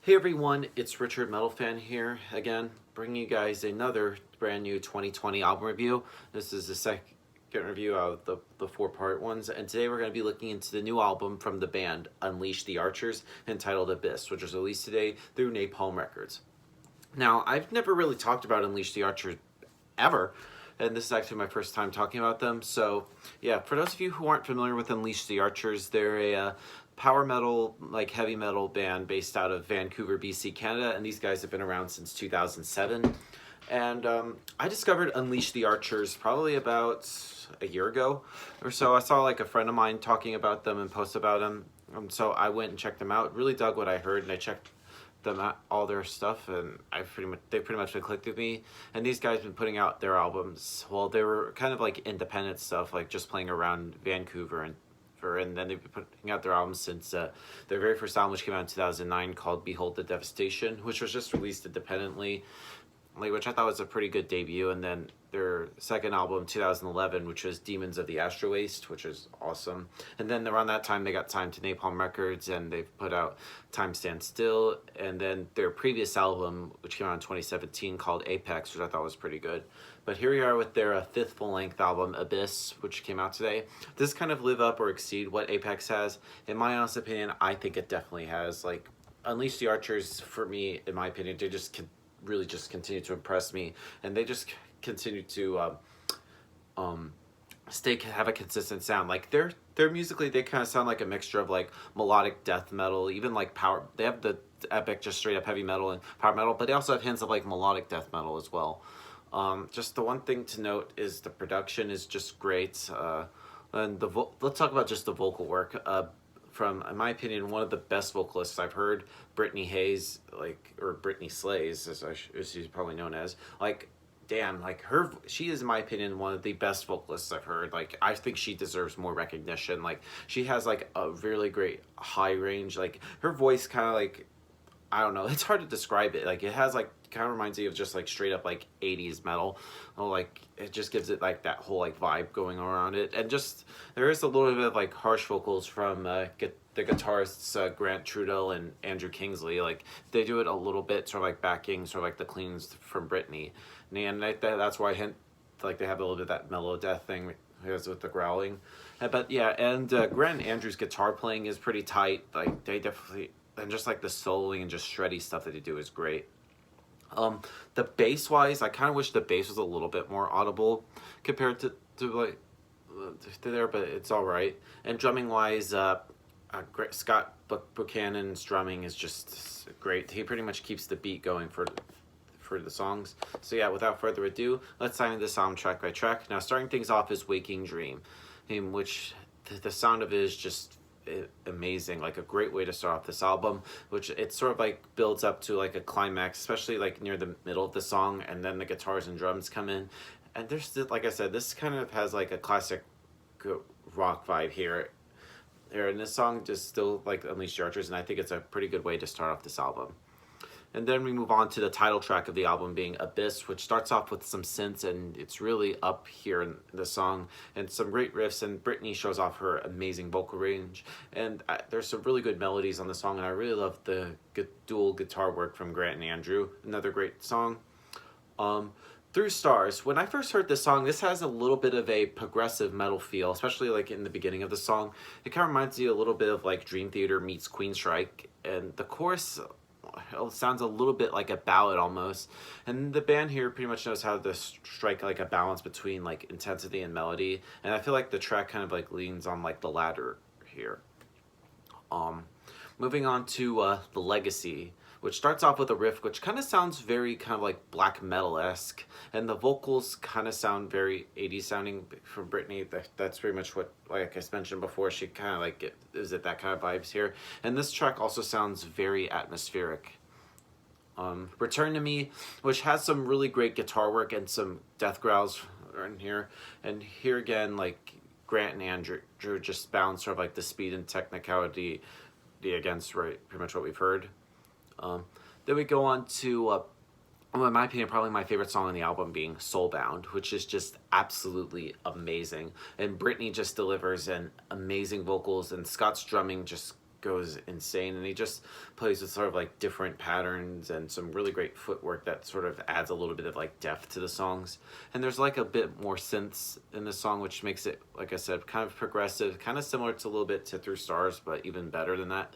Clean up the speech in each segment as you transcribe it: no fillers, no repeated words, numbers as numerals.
Hey everyone, it's Richard Metal Fan here again, bringing you guys another brand new 2020 album review. This is the second review out of the four-part ones, and today we're going to be looking into the new album from the band Unleash the Archers entitled Abyss, which was released today through Napalm Records. Now, I've never really talked about Unleash the Archers ever, and this is actually my first time talking about them. So yeah, for those of you who aren't familiar with Unleash the Archers, they're a power metal, like heavy metal band based out of Vancouver, BC, Canada, and these guys have been around since 2007. And I discovered Unleash the Archers probably about a year ago or so. I saw like a friend of mine talking about them and post about them. So I went and checked them out. Really dug what I heard, and I checked them out, all their stuff, and they pretty much clicked with me. And these guys have been putting out their albums. Well, they were kind of like independent stuff, like just playing around Vancouver and then they've been putting out their albums since their very first album, which came out in 2009, called Behold the Devastation, which was just released independently, which I thought was a pretty good debut. And then their second album, 2011, which was Demons of the Astro Waste, which is awesome. And then around that time, they got signed to Napalm Records, and they've put out Time Stand Still. And then their previous album, which came out in 2017, called Apex, which I thought was pretty good. But here we are with their fifth full-length album, Abyss, which came out today. Does this kind of live up or exceed what Apex has? In my honest opinion, I think it definitely has. Like, Unleash the Archers, for me, in my opinion, they just really just continue to impress me, and they just continue to have a consistent sound. Like they're musically, they kind of sound like a mixture of like melodic death metal, even like power. They have the epic, just straight up heavy metal and power metal, but they also have hints of like melodic death metal as well. Just the one thing to note is the production is just great. And let's talk about just the vocal work. From, in my opinion, one of the best vocalists I've heard, Brittany Hayes, or Brittany Slays, as she's probably known as. Like, damn, like she is, in my opinion, one of the best vocalists I've heard. Like, I think she deserves more recognition. Like, she has like a really great high range. Like, her voice kind of like, I don't know, it's hard to describe it. Like, it has like, kind of reminds me of just like straight up like 80s metal. Like, it just gives it like that whole like vibe going around it. And just, there is a little bit of like harsh vocals from the guitarists Grant Trudell and Andrew Kingsley. Like, they do it a little bit, sort of like backing sort of like the cleans from Britney. And that's why I hint, like, they have a little bit of that mellow death thing with the growling. But yeah, and Grant and Andrew's guitar playing is pretty tight. Like, they definitely, and just like the soloing and just shreddy stuff that they do is great. The bass wise, I kind of wish the bass was a little bit more audible compared to like to there, but it's all right. And drumming wise, Scott Buchanan's drumming is just great. He pretty much keeps the beat going for the songs. So yeah, without further ado, let's dive into the sound track by track. Now, starting things off is Waking Dream, in which the sound of it is just amazing. Like, a great way to start off this album, which it sort of like builds up to like a climax, especially like near the middle of the song, and then the guitars and drums come in, and there's still, like I said, this kind of has like a classic rock vibe here. And this song just still like Unleash the Archers, and I think it's a pretty good way to start off this album. And then we move on to the title track of the album, being Abyss, which starts off with some synths, and it's really up here in the song, and some great riffs, and Brittany shows off her amazing vocal range, and there's some really good melodies on the song, and I really love the dual guitar work from Grant and Andrew. Another great song. Through Stars, when I first heard this song, this has a little bit of a progressive metal feel, especially like in the beginning of the song. It kind of reminds you a little bit of like Dream Theater meets Queensryche, and the chorus sounds a little bit like a ballad almost, and the band here pretty much knows how to strike like a balance between like intensity and melody, and I feel like the track kind of like leans on like the latter here. Moving on to The Legacy, which starts off with a riff which kind of sounds very kind of like black metal-esque, and the vocals kind of sound very 80s sounding from Britney. That's pretty much what, like I mentioned before, she kind of like is it that kind of vibes here. And this track also sounds very atmospheric. Return to Me, which has some really great guitar work and some death growls in here, and here again, like, Grant and Andrew just balance sort of like the speed and technicality against pretty much what we've heard. Then we go on to, in my opinion, probably my favorite song on the album, being Soulbound, which is just absolutely amazing. And Brittany just delivers an amazing vocals, and Scott's drumming just goes insane, and he just plays with sort of like different patterns and some really great footwork that sort of adds a little bit of like depth to the songs. And there's like a bit more synths in the song, which makes it, like I said, kind of progressive, kind of similar to a little bit to Through Stars, but even better than that.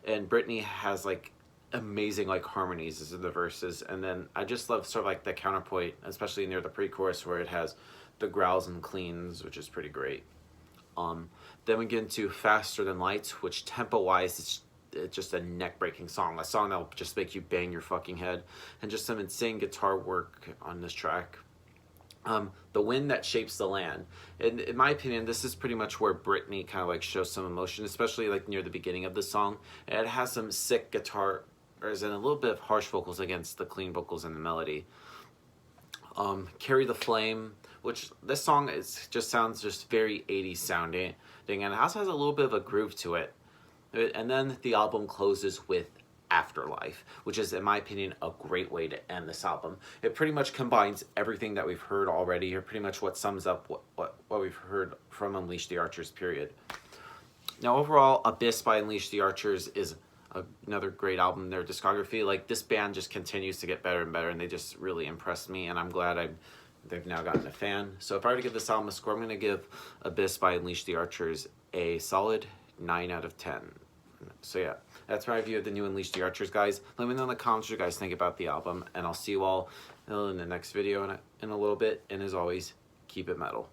And Brittany has like amazing like harmonies in the verses, and then I just love sort of like the counterpoint, especially near the pre-chorus where it has the growls and cleans, which is pretty great. Then we get into Faster Than Light, which tempo-wise it's just a neck-breaking song, a song that'll just make you bang your fucking head, and just some insane guitar work on this track. The Wind That Shapes the Land. In my opinion, this is pretty much where Brittany kind of like shows some emotion, especially like near the beginning of the song. And it has some sick guitar, and a little bit of harsh vocals against the clean vocals in the melody. Carry the Flame, which this song just sounds just very 80s sounding, and it also has a little bit of a groove to it. And then the album closes with Afterlife, which is, in my opinion, a great way to end this album. It pretty much combines everything that we've heard already, or pretty much what sums up what we've heard from Unleash the Archers, period. Now, overall, Abyss by Unleash the Archers is another great album in their discography. Like, this band just continues to get better and better, and they just really impressed me, and I'm glad they've now gotten a fan. So if I were to give this album a score, I'm going to give Abyss by Unleash the Archers a solid 9 out of 10. So yeah, that's my review of the new Unleash the Archers, guys. Let me know in the comments what you guys think about the album, and I'll see you all in the next video in a little bit. And as always, keep it metal.